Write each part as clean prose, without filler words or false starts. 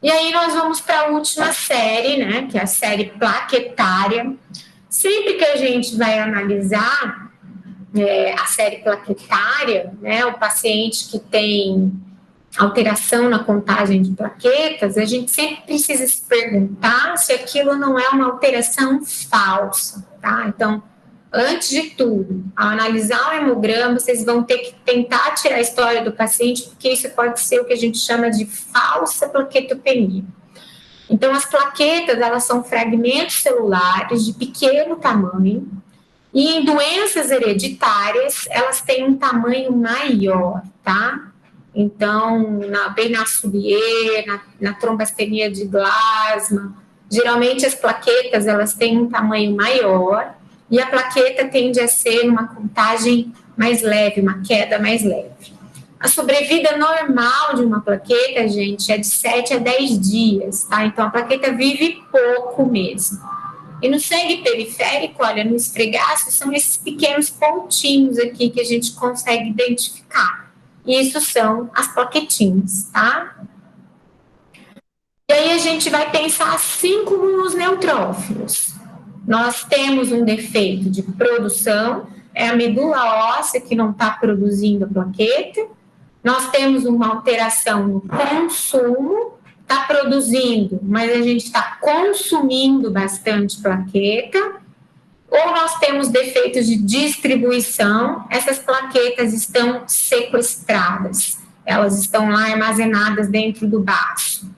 E aí nós vamos para a última série, né, que é a série plaquetária. Sempre que a gente vai analisar a série plaquetária, né, o paciente que tem alteração na contagem de plaquetas, a gente sempre precisa se perguntar se aquilo não é uma alteração falsa, tá? Então, antes de tudo, ao analisar o hemograma, vocês vão ter que tentar tirar a história do paciente, porque isso pode ser o que a gente chama de falsa plaquetopenia. Então, as plaquetas, elas são fragmentos celulares de pequeno tamanho, e em doenças hereditárias, elas têm um tamanho maior, tá? Então, bem na Soulier, na trombastenia de Glasma, geralmente as plaquetas, elas têm um tamanho maior, e a plaqueta tende a ser uma contagem mais leve, uma queda mais leve. A sobrevida normal de uma plaqueta, gente, é de 7 a 10 dias, tá? Então, a plaqueta vive pouco mesmo. E no sangue periférico, olha, no esfregaço, são esses pequenos pontinhos aqui que a gente consegue identificar. E isso são as plaquetinhas, tá? E aí a gente vai pensar assim como nos neutrófilos. Nós temos um defeito de produção, é a medula óssea que não está produzindo a plaqueta. Nós temos uma alteração no consumo, está produzindo, mas a gente está consumindo bastante plaqueta, ou nós temos defeitos de distribuição, essas plaquetas estão sequestradas, elas estão lá armazenadas dentro do baço.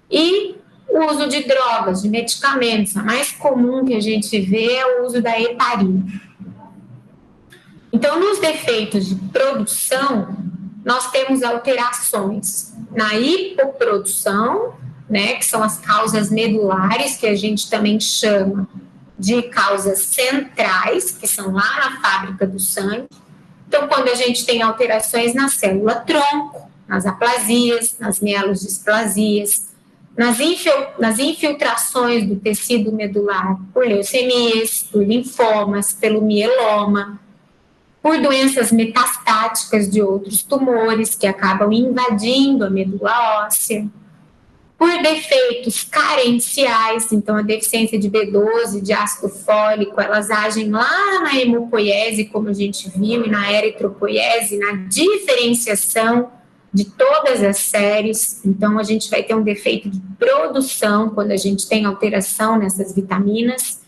E o uso de drogas, de medicamentos, a mais comum que a gente vê é o uso da heparina. Então, nos defeitos de produção, nós temos alterações na hipoprodução, né, que são as causas medulares, que a gente também chama de causas centrais, que são lá na fábrica do sangue. Então, quando a gente tem alterações na célula tronco, nas aplasias, nas mielodisplasias, nas infiltrações do tecido medular por leucemias, por linfomas, pelo mieloma, por doenças metastáticas de outros tumores que acabam invadindo a medula óssea, por defeitos carenciais, então a deficiência de B12, de ácido fólico, elas agem lá na hemopoiese, como a gente viu, e na eritropoiese, na diferenciação de todas as séries. Então a gente vai ter um defeito de produção quando a gente tem alteração nessas vitaminas,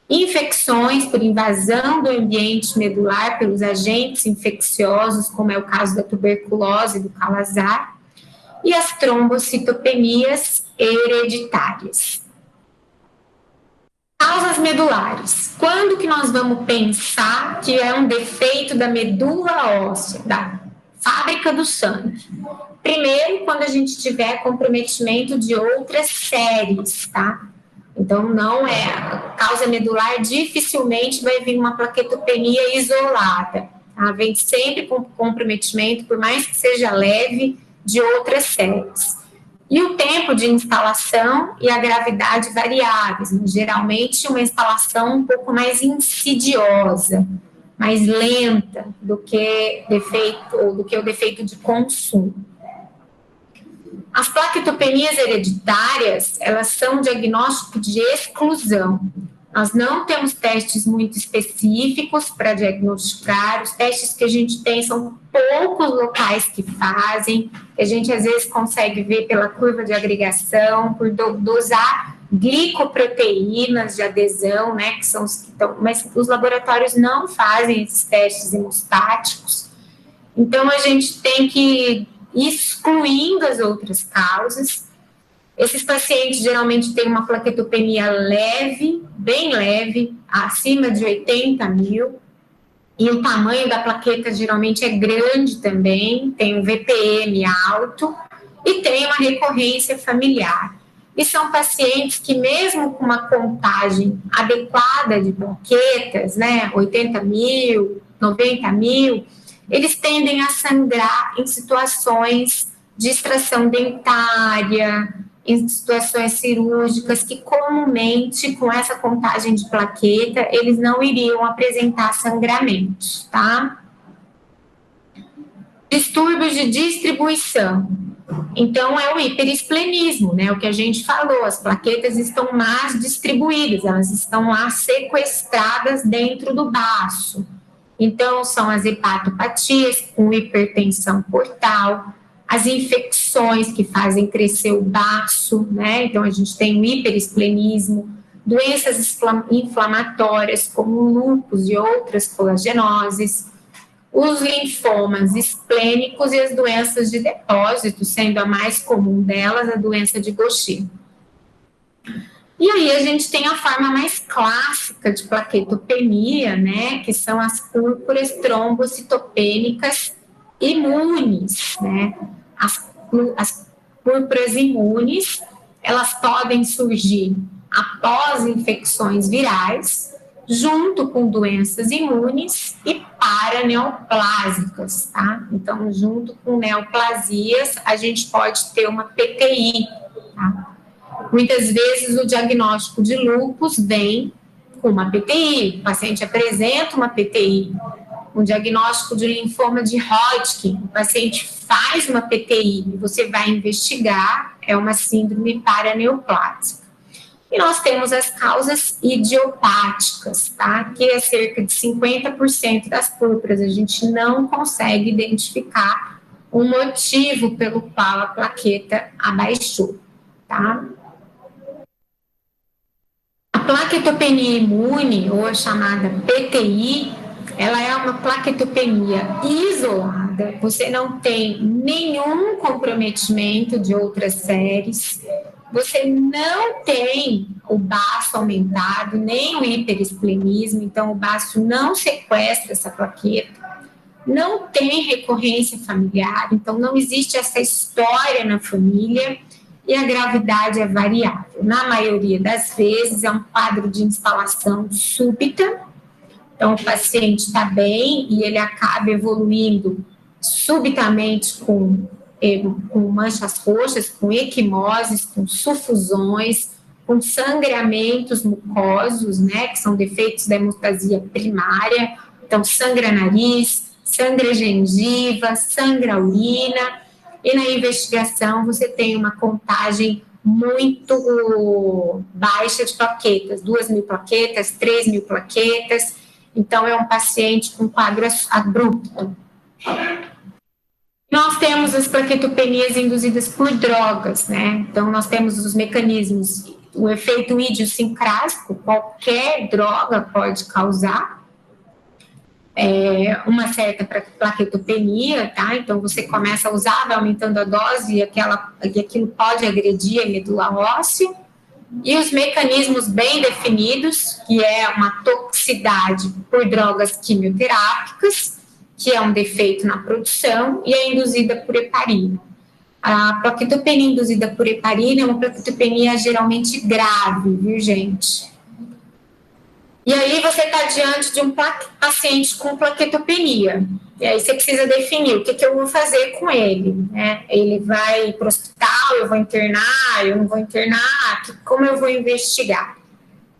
infecções por invasão do ambiente medular pelos agentes infecciosos, como é o caso da tuberculose, do calazar, e as trombocitopenias hereditárias. Causas medulares. Quando que nós vamos pensar que é um defeito da medula óssea, da fábrica do sangue? Primeiro, quando a gente tiver comprometimento de outras séries, tá? Então, não é a causa medular, dificilmente vai vir uma plaquetopenia isolada, tá? Vem sempre com comprometimento, por mais que seja leve, de outras séries. E o tempo de instalação e a gravidade variáveis, né? Geralmente uma instalação um pouco mais insidiosa, mais lenta do que o defeito de consumo. As plaquetopenias hereditárias, elas são um diagnóstico de exclusão. Nós não temos testes muito específicos para diagnosticar, os testes que a gente tem são poucos locais que fazem, a gente às vezes consegue ver pela curva de agregação, por dosar glicoproteínas de adesão, né, que são os que estão, mas os laboratórios não fazem esses testes hemostáticos, então a gente tem que ir excluindo as outras causas. Esses pacientes geralmente têm uma plaquetopenia leve, bem leve, acima de 80 mil, e o tamanho da plaqueta geralmente é grande também, tem um VPM alto e tem uma recorrência familiar. E são pacientes que, mesmo com uma contagem adequada de plaquetas, né, 80 mil, 90 mil, eles tendem a sangrar em situações de extração dentária, em situações cirúrgicas que comumente, com essa contagem de plaqueta, eles não iriam apresentar sangramentos, tá? Distúrbios de distribuição. Então, é o hiperesplenismo, né? O que a gente falou, as plaquetas estão mais distribuídas, elas estão lá sequestradas dentro do baço. Então, são as hepatopatias com hipertensão portal, as infecções que fazem crescer o baço, né? Então, a gente tem o hiperesplenismo, doenças inflamatórias como o lúpus e outras colagenoses, os linfomas esplênicos e as doenças de depósito, sendo a mais comum delas a doença de Gaucher. E aí a gente tem a forma mais clássica de plaquetopenia, né, que são as púrpuras trombocitopênicas imunes, né. As púrpuras imunes, elas podem surgir após infecções virais, junto com doenças imunes e paraneoplásicas, tá? Então, junto com neoplasias, a gente pode ter uma PTI, tá? Muitas vezes o diagnóstico de lúpus vem com uma PTI, o paciente apresenta uma PTI. Um diagnóstico de linfoma de Hodgkin, o paciente faz uma PTI e você vai investigar, é uma síndrome paraneoplásica. E nós temos as causas idiopáticas, tá? Que é cerca de 50% das púrpuras. A gente não consegue identificar o motivo pelo qual a plaqueta abaixou, tá? A plaquetopenia imune, ou a chamada PTI, ela é uma plaquetopenia isolada, você não tem nenhum comprometimento de outras séries, você não tem o baço aumentado, nem o hiperesplenismo, então o baço não sequestra essa plaqueta, não tem recorrência familiar, então não existe essa história na família e a gravidade é variável. Na maioria das vezes é um quadro de instalação súbita, então o paciente está bem e ele acaba evoluindo subitamente com manchas roxas, com equimoses, com sufusões, com sangramentos mucosos, né, que são defeitos da hemostasia primária, então sangra nariz, sangra gengiva, sangra urina, e na investigação você tem uma contagem muito baixa de plaquetas, 2.000 plaquetas, 3.000 plaquetas, então é um paciente com quadro abrupto. Nós temos as plaquetopenias induzidas por drogas, né? Então, nós temos os mecanismos, o efeito idiosincrático, qualquer droga pode causar uma certa plaquetopenia, tá? Então, você começa a usar, vai aumentando a dose e aquilo pode agredir a medula óssea. E os mecanismos bem definidos, que é uma toxicidade por drogas quimioterápicas, que é um defeito na produção, e é induzida por heparina. A plaquetopenia induzida por heparina é uma plaquetopenia geralmente grave, viu, gente? E aí você está diante de um paciente com plaquetopenia, e aí você precisa definir o que eu vou fazer com ele, né? Ele vai para o hospital, eu vou internar, eu não vou internar, como eu vou investigar?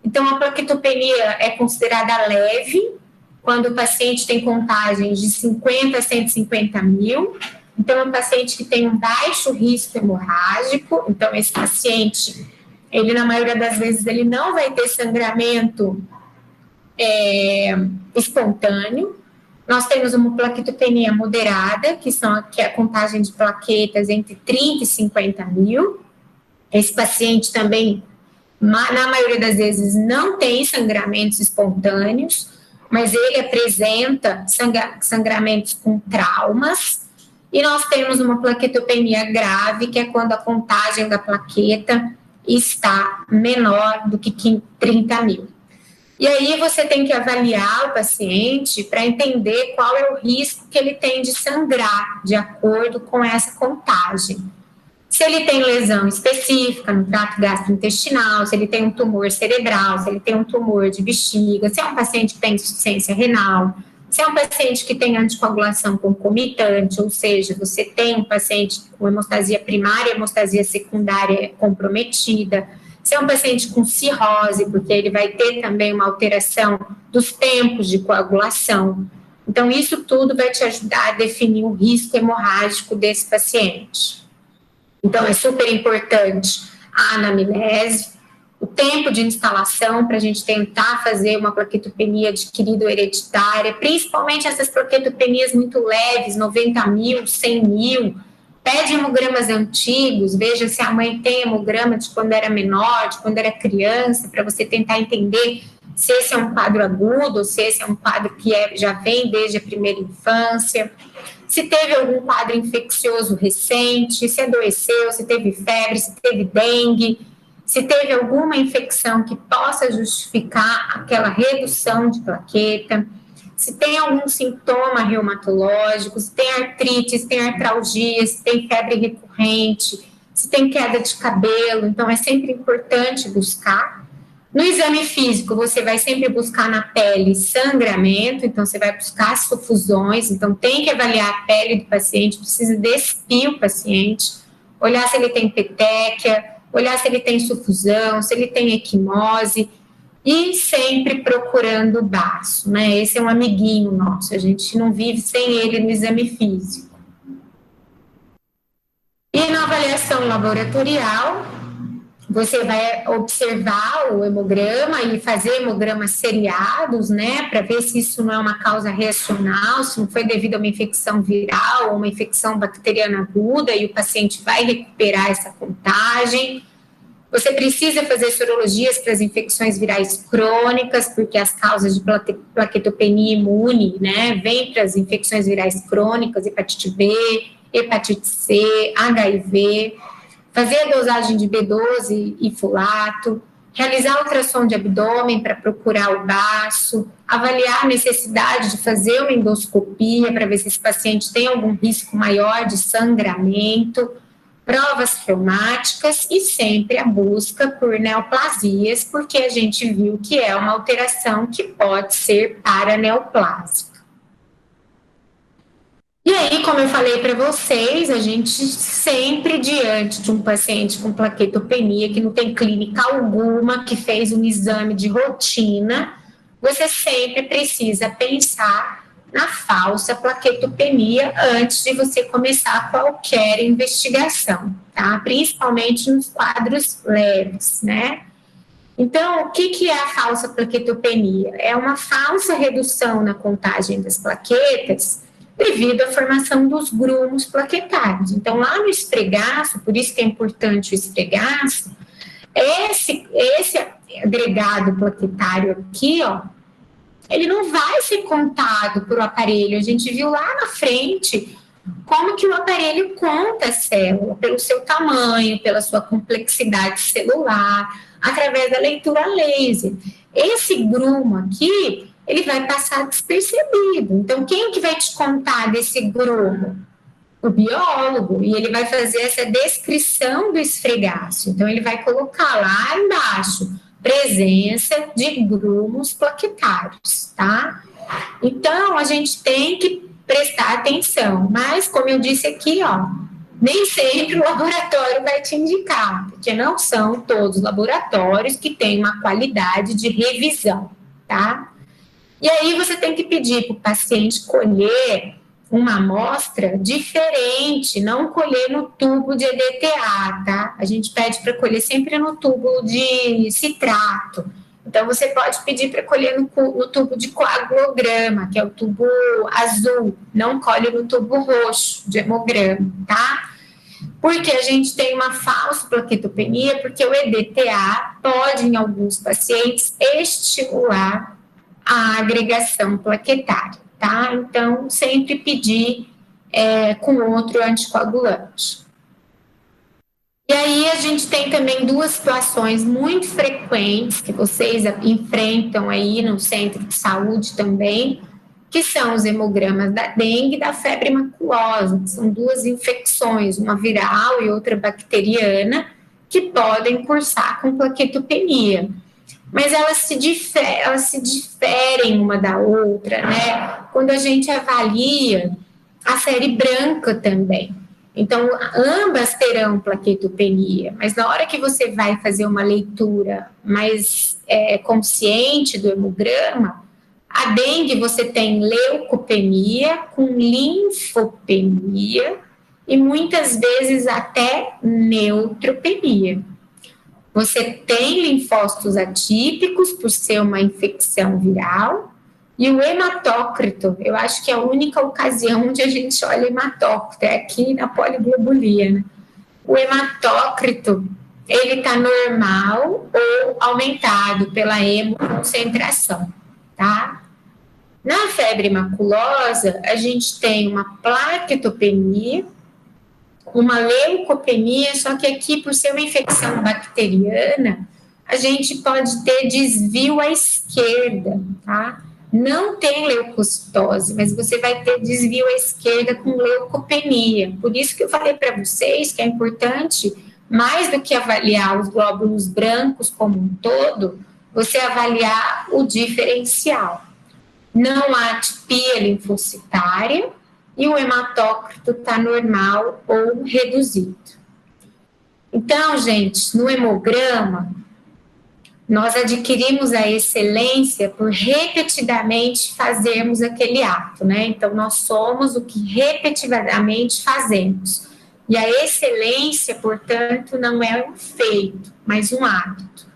Então, a plaquetopenia é considerada leve, quando o paciente tem contagens de 50 a 150 mil, então é um paciente que tem um baixo risco hemorrágico, então esse paciente, ele na maioria das vezes, ele não vai ter sangramento espontâneo. Nós temos uma plaquetopenia moderada, que é a contagem de plaquetas entre 30 e 50 mil. Esse paciente também, na maioria das vezes, não tem sangramentos espontâneos, mas ele apresenta sangramentos com traumas, e nós temos uma plaquetopenia grave, que é quando a contagem da plaqueta está menor do que 30 mil. E aí você tem que avaliar o paciente para entender qual é o risco que ele tem de sangrar, de acordo com essa contagem. Se ele tem lesão específica no trato gastrointestinal, se ele tem um tumor cerebral, se ele tem um tumor de bexiga, se é um paciente que tem insuficiência renal, se é um paciente que tem anticoagulação concomitante, ou seja, você tem um paciente com hemostasia primária e hemostasia secundária comprometida, se é um paciente com cirrose, porque ele vai ter também uma alteração dos tempos de coagulação. Então, isso tudo vai te ajudar a definir o risco hemorrágico desse paciente. Então, é super importante a anamnese, o tempo de instalação para a gente tentar fazer uma plaquetopenia adquirida ou hereditária, principalmente essas plaquetopenias muito leves, 90 mil, 100 mil. Pede hemogramas antigos, veja se a mãe tem hemograma de quando era menor, de quando era criança, para você tentar entender se esse é um quadro agudo, se esse é um quadro que já vem desde a primeira infância, se teve algum quadro infeccioso recente, se adoeceu, se teve febre, se teve dengue, se teve alguma infecção que possa justificar aquela redução de plaqueta, se tem algum sintoma reumatológico, se tem artrite, se tem artralgia, se tem febre recorrente, se tem queda de cabelo. Então, é sempre importante buscar. No exame físico, você vai sempre buscar na pele sangramento, então você vai buscar sufusões, então tem que avaliar a pele do paciente, precisa despir o paciente, olhar se ele tem petequia, olhar se ele tem sufusão, se ele tem equimose, e sempre procurando o baço, né? Esse é um amiguinho nosso, a gente não vive sem ele no exame físico. E na avaliação laboratorial, você vai observar o hemograma e fazer hemogramas seriados, né, para ver se isso não é uma causa reacional, se não foi devido a uma infecção viral ou uma infecção bacteriana aguda, e o paciente vai recuperar essa contagem. Você precisa fazer sorologias para as infecções virais crônicas, porque as causas de plaquetopenia imune, né, vêm para as infecções virais crônicas, hepatite B, hepatite C, HIV. Fazer a dosagem de B12 e folato, realizar ultrassom de abdômen para procurar o baço, avaliar a necessidade de fazer uma endoscopia para ver se esse paciente tem algum risco maior de sangramento, provas reumáticas e sempre a busca por neoplasias, porque a gente viu que é uma alteração que pode ser paraneoplásica. E aí, como eu falei para vocês, a gente sempre diante de um paciente com plaquetopenia que não tem clínica alguma, que fez um exame de rotina, você sempre precisa pensar na falsa plaquetopenia antes de você começar qualquer investigação, tá? Principalmente nos quadros leves, né? Então, o que é a falsa plaquetopenia? É uma falsa redução na contagem das plaquetas devido à formação dos grumos plaquetários. Então, lá no esfregaço, por isso que é importante o esfregaço, esse agregado plaquetário aqui, ó, ele não vai ser contado por o aparelho. A gente viu lá na frente como que o aparelho conta a célula, pelo seu tamanho, pela sua complexidade celular, através da leitura laser. Esse grumo aqui, ele vai passar despercebido. Então, quem que vai te contar desse grumo? O biólogo, e ele vai fazer essa descrição do esfregaço. Então, ele vai colocar lá embaixo, presença de grumos plaquetários, tá? Então, a gente tem que prestar atenção, mas, como eu disse aqui, ó, nem sempre o laboratório vai te indicar, porque não são todos os laboratórios que têm uma qualidade de revisão, tá? E aí você tem que pedir para o paciente colher uma amostra diferente, não colher no tubo de EDTA, tá? A gente pede para colher sempre no tubo de citrato. Então, você pode pedir para colher no tubo de coagulograma, que é o tubo azul, não colhe no tubo roxo de hemograma, tá? Porque a gente tem uma falsa plaquetopenia, porque o EDTA pode, em alguns pacientes, estimular a agregação plaquetária, tá? Então, sempre pedir com outro anticoagulante. E aí, a gente tem também duas situações muito frequentes que vocês enfrentam aí no centro de saúde também, que são os hemogramas da dengue e da febre maculosa, que são duas infecções, uma viral e outra bacteriana, que podem cursar com plaquetopenia. Mas elas se diferem uma da outra, né? Quando a gente avalia a febre branca também. Então, ambas terão plaquetopenia, mas na hora que você vai fazer uma leitura mais consciente do hemograma, a dengue você tem leucopenia com linfopenia e muitas vezes até neutropenia. Você tem linfócitos atípicos por ser uma infecção viral, e o hematócrito, eu acho que é a única ocasião onde a gente olha hematócrito, é aqui na poliglobulia, né? O hematócrito, ele está normal ou aumentado pela hemoconcentração, tá? Na febre maculosa, a gente tem uma plaquetopenia, uma leucopenia, só que aqui, por ser uma infecção bacteriana, a gente pode ter desvio à esquerda, tá? Não tem leucocitose, mas você vai ter desvio à esquerda com leucopenia. Por isso que eu falei para vocês que é importante, mais do que avaliar os glóbulos brancos como um todo, você avaliar o diferencial. Não há atipia linfocitária e o hematócrito está normal ou reduzido. Então, gente, no hemograma, nós adquirimos a excelência por repetidamente fazermos aquele ato, né? Então, nós somos o que repetidamente fazemos. E a excelência, portanto, não é um feito, mas um hábito.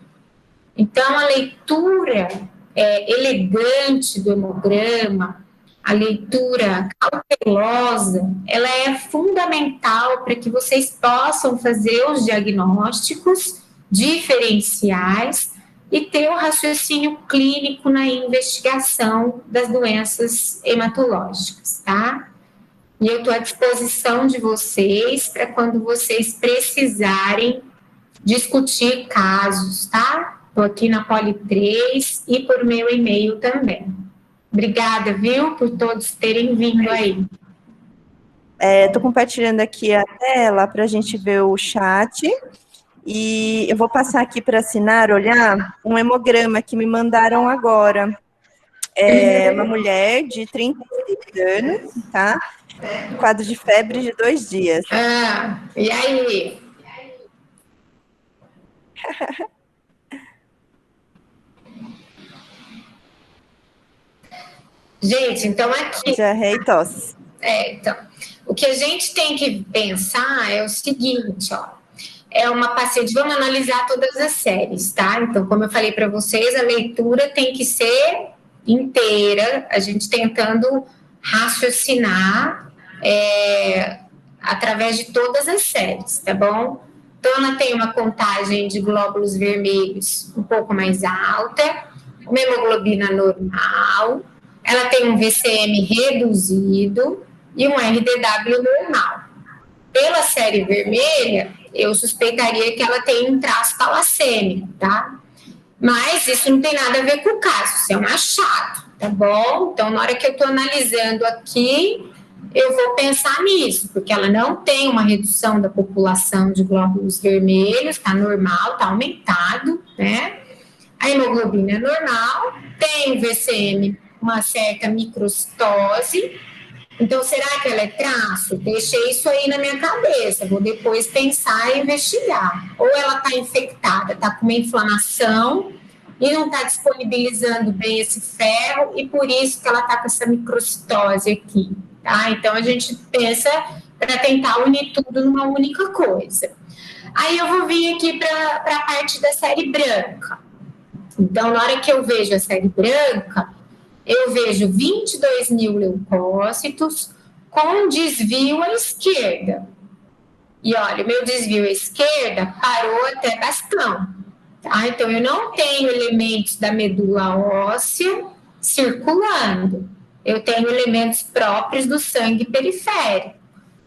Então, a leitura elegante do hemograma, a leitura cautelosa, ela é fundamental para que vocês possam fazer os diagnósticos diferenciais e ter o raciocínio clínico na investigação das doenças hematológicas, tá? E eu estou à disposição de vocês para quando vocês precisarem discutir casos, tá? Estou aqui na Poli 3 e por meu e-mail também. Obrigada, viu, por todos terem vindo aí. Estou compartilhando aqui a tela para a gente ver o chat. E eu vou passar aqui para assinar, olhar um hemograma que me mandaram agora. É uma mulher de 36 anos, tá? Quadro de febre de 2 dias. E aí? Gente, então aqui... Diarreia e tosse. Então, o que a gente tem que pensar é o seguinte, ó. É uma paciente, vamos analisar todas as séries, tá? Então, como eu falei para vocês, a leitura tem que ser inteira, a gente tentando raciocinar através de todas as séries, tá bom? Então, ela tem uma contagem de glóbulos vermelhos um pouco mais alta, uma hemoglobina normal, ela tem um VCM reduzido e um RDW normal. Pela série vermelha, eu suspeitaria que ela tem um traço talassêmico, tá? Mas isso não tem nada a ver com o caso, isso é um achado, tá bom? Então, na hora que eu estou analisando aqui, eu vou pensar nisso, porque ela não tem uma redução da população de glóbulos vermelhos, tá normal, tá aumentado, né? A hemoglobina é normal, tem o VCM, uma certa microcitose. Então, será que ela é traço? Deixei isso aí na minha cabeça, vou depois pensar e investigar. Ou ela está infectada, está com uma inflamação e não está disponibilizando bem esse ferro e por isso que ela está com essa microcitose aqui, tá? Então, a gente pensa para tentar unir tudo numa única coisa. Aí eu vou vir aqui para a parte da série branca. Então, na hora que eu vejo a série branca, eu vejo 22 mil leucócitos com desvio à esquerda. E olha, o meu desvio à esquerda parou até bastão. Tá? Então, eu não tenho elementos da medula óssea circulando. Eu tenho elementos próprios do sangue periférico.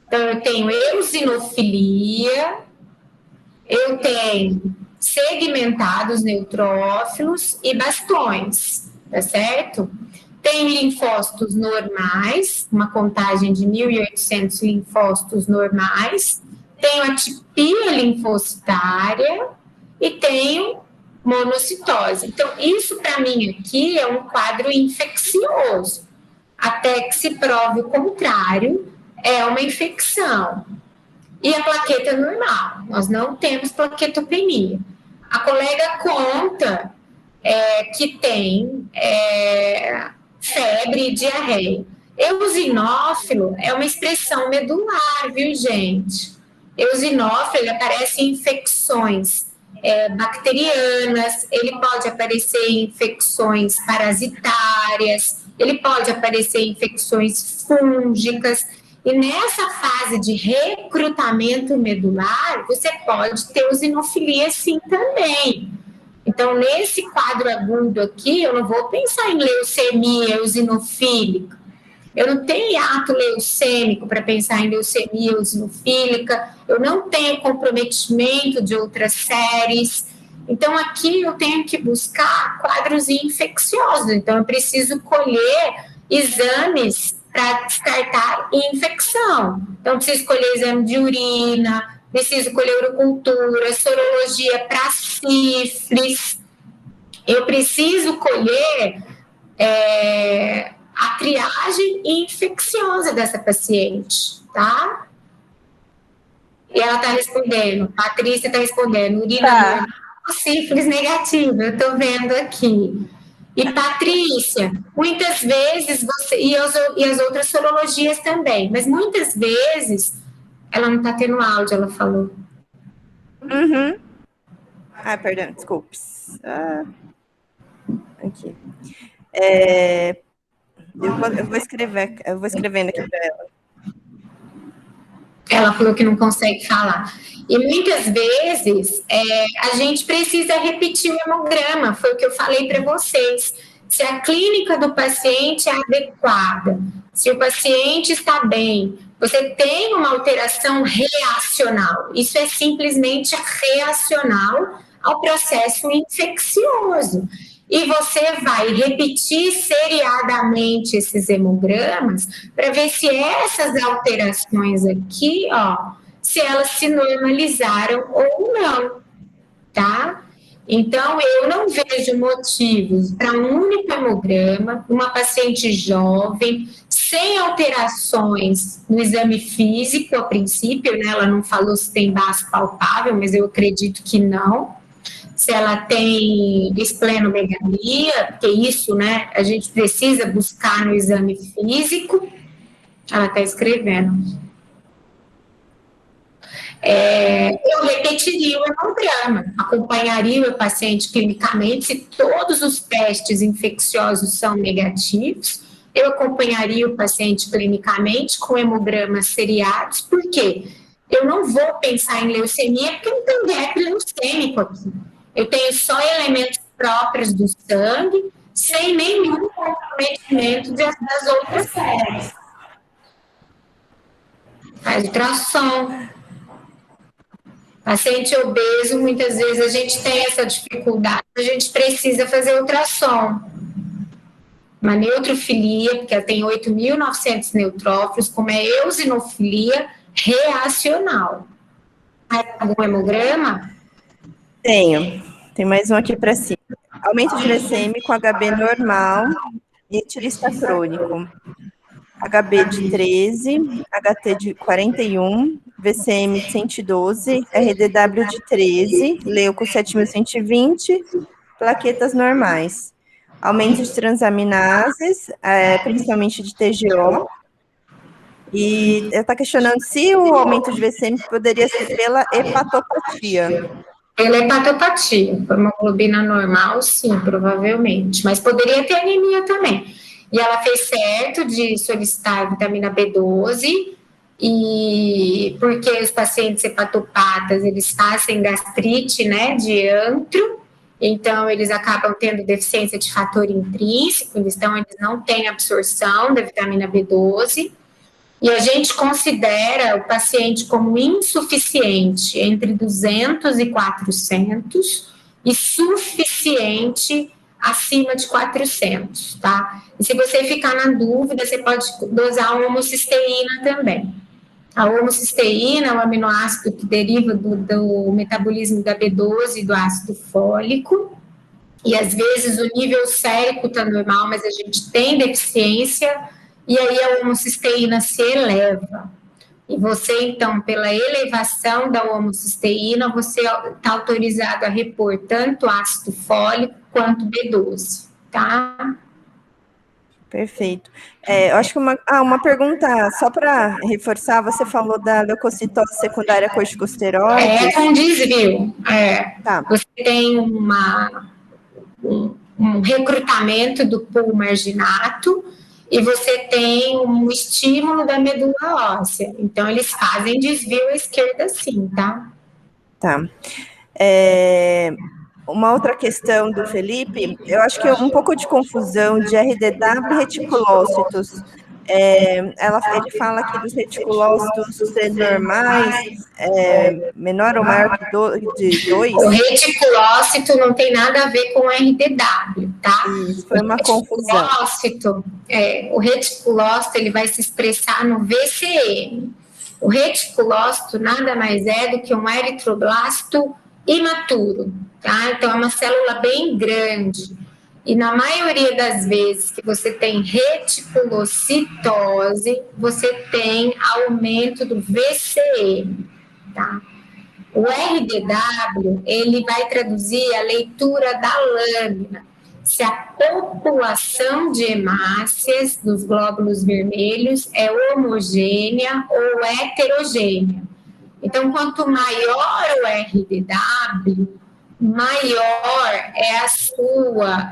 Então, eu tenho eosinofilia, eu tenho segmentados neutrófilos e bastões, tá certo? Tem linfócitos normais, uma contagem de 1.800 linfócitos normais, tenho atipia linfocitária e tenho monocitose. Então, isso para mim aqui é um quadro infeccioso. Até que se prove o contrário, é uma infecção. E a plaqueta é normal, nós não temos plaquetopenia. A colega conta que tem febre e diarreia. Eosinófilo é uma expressão medular, viu, gente? Eosinófilo, ele aparece em infecções bacterianas, ele pode aparecer em infecções parasitárias, ele pode aparecer em infecções fúngicas. E nessa fase de recrutamento medular, você pode ter eosinofilia sim também. Então, nesse quadro agudo aqui, eu não vou pensar em leucemia eosinofílica. Eu não tenho ato leucêmico para pensar em leucemia eosinofílica, eu não tenho comprometimento de outras séries. Então, aqui eu tenho que buscar quadros infecciosos. Então, eu preciso colher exames para descartar infecção. Então, preciso colher exame de urina, preciso colher urocultura, sorologia para sífilis. Eu preciso colher a triagem infecciosa dessa paciente, tá? E ela está respondendo, Patrícia está respondendo, urina normal, sífilis negativa, eu estou vendo aqui. E Patrícia, muitas vezes você, e as outras sorologias também, mas muitas vezes ela não está tendo áudio, ela falou. Uhum. Ah, perdão, desculpe. Aqui. Eu vou escrevendo aqui para ela. Ela falou que não consegue falar. E muitas vezes a gente precisa repetir o hemograma, foi o que eu falei para vocês. Se a clínica do paciente é adequada, se o paciente está bem, você tem uma alteração reacional. Isso é simplesmente reacional ao processo infeccioso. E você vai repetir seriadamente esses hemogramas para ver se essas alterações aqui, ó, se elas se normalizaram ou não, tá? Então, eu não vejo motivos para um único hemograma, uma paciente jovem, sem alterações no exame físico, a princípio, né? Ela não falou se tem base palpável, mas eu acredito que não. Se ela tem esplenomegalia, porque isso, né, a gente precisa buscar no exame físico. Ela está escrevendo. Eu repetiria o hemograma, acompanharia o paciente clinicamente, se todos os testes infecciosos são negativos, eu acompanharia o paciente clinicamente com hemogramas seriados, por quê? Eu não vou pensar em leucemia, porque não tem gap leucêmico aqui. Eu tenho só elementos próprios do sangue, sem nenhum comprometimento das outras séries. Faz ultrassom. Paciente obeso, muitas vezes a gente tem essa dificuldade, a gente precisa fazer ultrassom. Uma neutrofilia, porque ela tem 8.900 neutrófilos, como é eosinofilia reacional. Algum hemograma? Tenho. Tem mais um aqui para cima. Aumento de glicêmico, HB normal e etilista crônico. HB de 13, HT de 41, VCM de 112, RDW de 13, leuco 7.120, plaquetas normais. Aumento de transaminases, principalmente de TGO. E está questionando se o aumento de VCM poderia ser pela hepatopatia. Pela hepatopatia, por hemoglobina normal, sim, provavelmente. Mas poderia ter anemia também. E ela fez certo de solicitar vitamina B12, e porque os pacientes hepatopatas, eles fazem gastrite, né, de antro, então eles acabam tendo deficiência de fator intrínseco, então eles não têm absorção da vitamina B12, e a gente considera o paciente como insuficiente entre 200 e 400 e suficiente acima de 400, tá? E se você ficar na dúvida, você pode dosar a homocisteína também. A homocisteína é um aminoácido que deriva do metabolismo da B12 e do ácido fólico, e às vezes o nível sérico está normal, mas a gente tem deficiência, e aí a homocisteína se eleva. E você, então, pela elevação da homocisteína, você está autorizado a repor tanto ácido fólico quanto B12, tá? Perfeito. Eu acho que uma pergunta, só para reforçar, você falou da leucocitose secundária corticosteroides. É um desvio. Tá. Você tem um recrutamento do pool marginato e você tem um estímulo da medula óssea. Então, eles fazem desvio à esquerda sim, tá? Tá. Uma outra questão do Felipe, eu acho que um pouco de confusão de RDW e reticulócitos. Ele fala aqui dos reticulócitos ser normais, menor ou maior de 2. O reticulócito não tem nada a ver com o RDW, tá? Isso, foi uma confusão. O reticulócito ele vai se expressar no VCM. O reticulócito nada mais é do que um eritroblasto imaturo, tá? Então, é uma célula bem grande. E na maioria das vezes que você tem reticulocitose, você tem aumento do VCM, tá? O RDW, ele vai traduzir a leitura da lâmina. Se a população de hemácias dos glóbulos vermelhos é homogênea ou heterogênea. Então, quanto maior o RDW, maior é a sua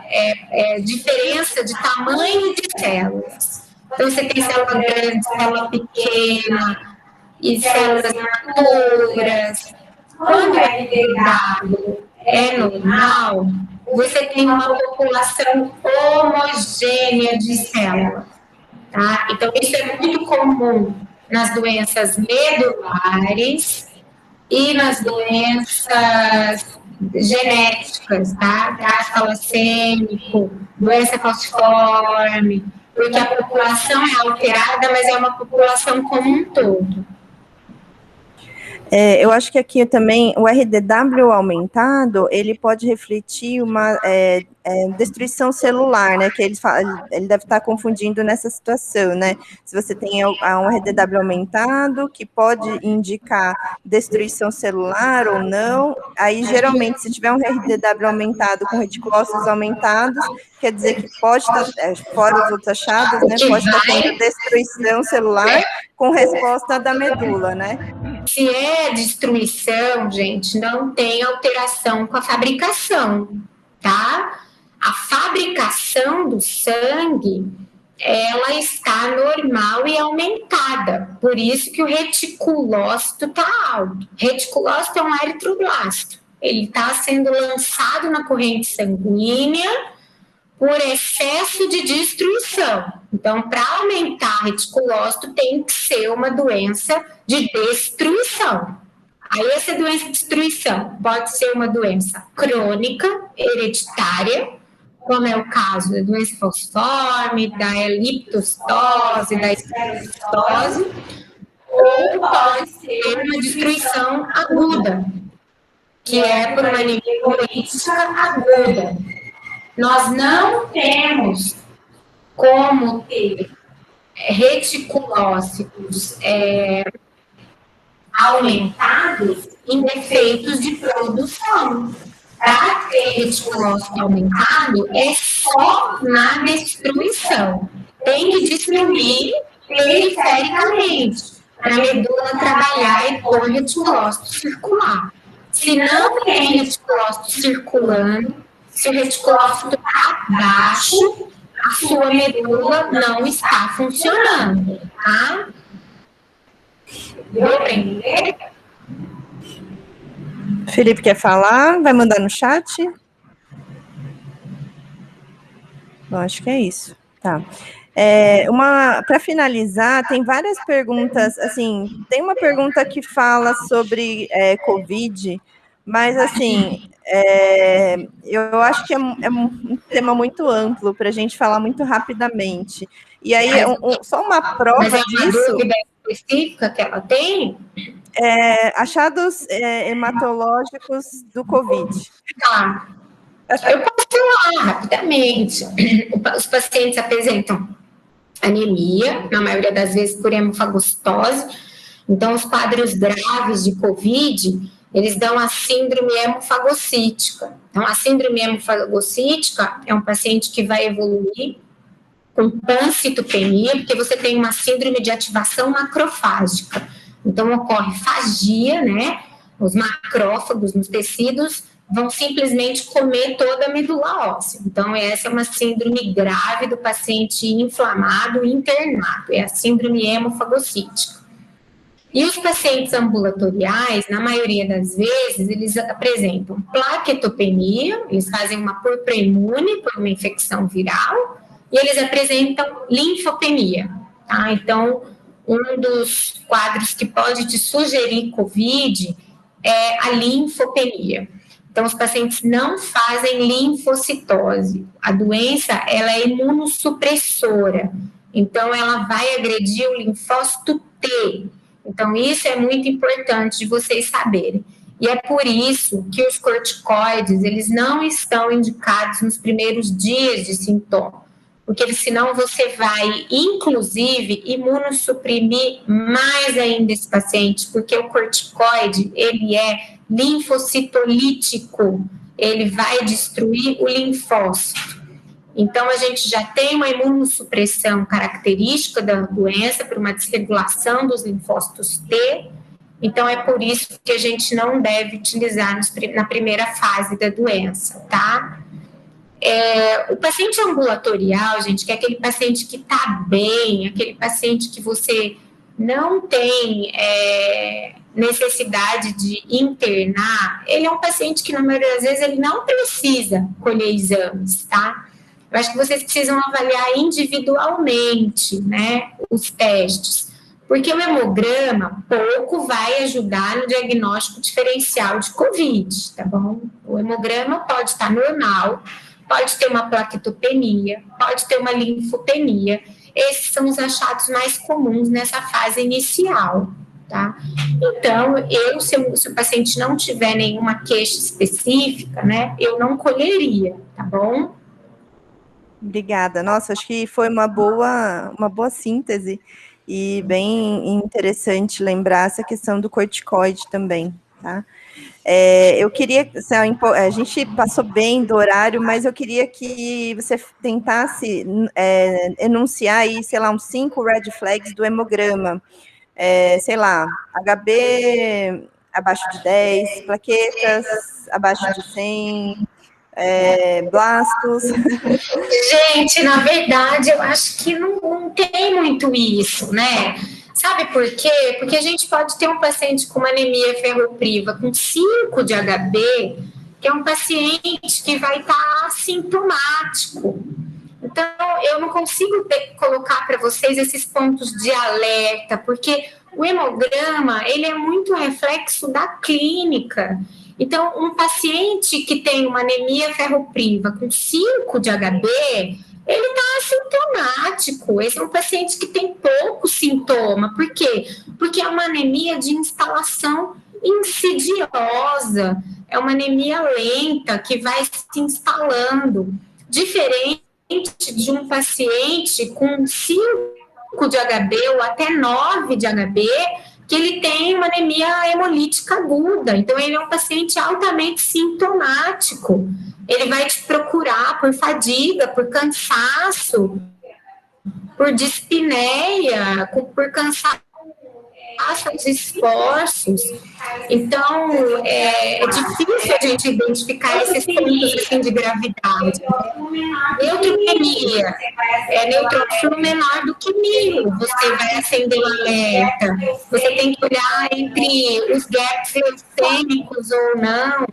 diferença de tamanho de células. Então, você tem célula grande, célula pequena e células maturas. Quando o RDW é normal, você tem uma população homogênea de células. Tá? Então, isso é muito comum nas doenças medulares e nas doenças genéticas, tá? Traço talassêmico, doença falciforme, porque a população é alterada, mas é uma população como um todo. Eu acho que aqui também o RDW aumentado, ele pode refletir uma destruição celular, né, que ele deve estar confundindo nessa situação, né, se você tem um RDW aumentado, que pode indicar destruição celular ou não, aí geralmente se tiver um RDW aumentado com reticulócitos aumentados, quer dizer que pode estar, fora os outros achados, né, pode estar tendo destruição celular com resposta da medula, né. Se é destruição, gente, não tem alteração com a fabricação, tá? A fabricação do sangue, ela está normal e aumentada. Por isso que o reticulócito está alto. Reticulócito é um eritroblasto. Ele está sendo lançado na corrente sanguínea por excesso de destruição. Então, para aumentar reticulócito, tem que ser uma doença de destruição. Aí, essa doença de destruição pode ser uma doença crônica, hereditária, como é o caso da doença falciforme, da eliptocitose, da esclerocitose, ou pode ser uma destruição aguda, que é por uma anemia hemolítica aguda. Nós não temos como ter reticulócitos aumentados em defeitos de produção. Para ter reticulócito aumentado, é só na destruição. Tem que destruir perifericamente, para a medula trabalhar e pôr reticulócito circular. Se não tem reticulócito circulando, se o reticulócito está baixo, a sua medula não está funcionando, tá? Deu para entender? Felipe quer falar? Vai mandar no chat? Bom, acho que é isso. Tá. Para finalizar, tem várias perguntas, assim, tem uma pergunta que fala sobre Covid, mas, assim, eu acho que é um tema muito amplo para a gente falar muito rapidamente. E aí, só uma prova disso... Mas é uma dúvida específica que ela tem? Achados hematológicos do Covid. Tá. Eu posso falar rapidamente. Os pacientes apresentam anemia, na maioria das vezes por hemofagocitose. Então, os quadros graves de Covid, eles dão a síndrome hemofagocítica. Então, a síndrome hemofagocítica é um paciente que vai evoluir com pancitopenia, porque você tem uma síndrome de ativação macrofágica. Então, ocorre fagia, né? Os macrófagos nos tecidos vão simplesmente comer toda a medula óssea. Então, essa é uma síndrome grave do paciente inflamado e internado, é a síndrome hemofagocítica. E os pacientes ambulatoriais, na maioria das vezes, eles apresentam plaquetopenia, eles fazem uma púrpura imune por uma infecção viral, e eles apresentam linfopenia, tá? Então, um dos quadros que pode te sugerir COVID é a linfopenia. Então, os pacientes não fazem linfocitose. A doença, ela é imunossupressora. Então, ela vai agredir o linfócito T. Então, isso é muito importante de vocês saberem. E é por isso que os corticoides, eles não estão indicados nos primeiros dias de sintoma. Porque senão você vai, inclusive, imunossuprimir mais ainda esse paciente, porque o corticoide, ele é linfocitolítico, ele vai destruir o linfócito. Então, a gente já tem uma imunossupressão característica da doença por uma desregulação dos linfócitos T, então é por isso que a gente não deve utilizar na primeira fase da doença, tá? O paciente ambulatorial, gente, que é aquele paciente que está bem, aquele paciente que você não tem necessidade de internar, ele é um paciente que, na maioria das vezes, ele não precisa colher exames, tá? Eu acho que vocês precisam avaliar individualmente, né, os testes, porque o hemograma pouco vai ajudar no diagnóstico diferencial de COVID, tá bom? O hemograma pode estar normal, pode ter uma plaquetopenia, pode ter uma linfopenia. Esses são os achados mais comuns nessa fase inicial, tá? Então, se o paciente não tiver nenhuma queixa específica, né, eu não colheria, tá bom? Obrigada. Nossa, acho que foi uma boa síntese e bem interessante lembrar essa questão do corticoide também, tá? Eu queria, a gente passou bem do horário, mas eu queria que você tentasse enunciar aí, sei lá, uns 5 red flags do hemograma. Sei lá, HB abaixo de 10, plaquetas abaixo de 100, blastos. Gente, na verdade, eu acho que não tem muito isso, né? Sabe por quê? Porque a gente pode ter um paciente com uma anemia ferropriva com 5 de HB, que é um paciente que vai estar assintomático. Então, eu não consigo colocar para vocês esses pontos de alerta, porque o hemograma, ele é muito reflexo da clínica. Então, um paciente que tem uma anemia ferropriva com 5 de HB, ele está assintomático. Esse é um paciente que tem pouco sintoma. Por quê? Porque é uma anemia de instalação insidiosa, é uma anemia lenta que vai se instalando, diferente de um paciente com 5 de HB ou até 9 de HB, que ele tem uma anemia hemolítica aguda. Então, ele é um paciente altamente sintomático. Ele vai te procurar por fadiga, por cansaço, por dispneia, por cansaço aos esforços. Então, é difícil a gente identificar esses pontos assim, de gravidade. Neutropenia, neutrófilo menor do que 1000, você vai acender o alerta. Você tem que olhar entre os gaps leucêmicos ou não.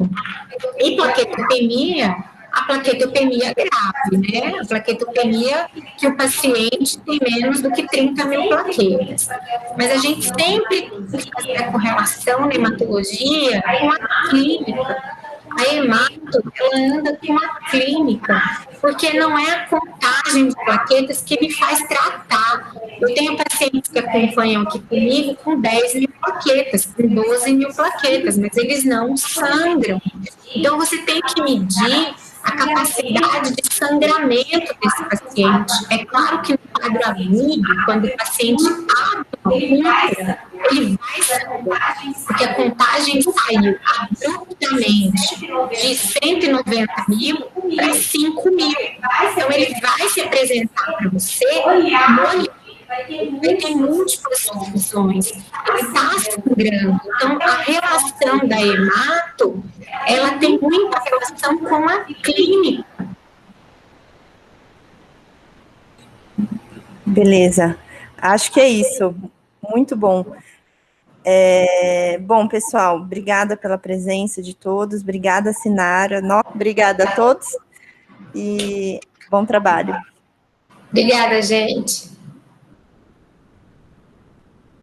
E plaquetopenia, a plaquetopenia grave, né? A plaquetopenia que o paciente tem menos do que 30.000 plaquetas. Mas a gente sempre tem que fazer a correlação na hematologia com a clínica. A hemato, ela anda com a clínica, porque não é a contagem de plaquetas que me faz tratar. Eu tenho pacientes que acompanham aqui comigo com 10.000 plaquetas, com 12.000 plaquetas, mas eles não sangram. Então, você tem que medir a capacidade de sangramento desse paciente. É claro que no quadro agudo, quando o paciente abre uma úlcera, ele vai sair, porque a contagem saiu abruptamente de 190 mil para 5 mil. Então, ele vai se apresentar para você vai ter múltiplas confusões. Ele está sangrando. Então, a relação da hemato, ela tem muita relação com a clínica. Beleza. Acho que é isso. Muito bom. Bom, pessoal, obrigada pela presença de todos. Obrigada, Sinara. Obrigada a todos. E bom trabalho. Obrigada, gente.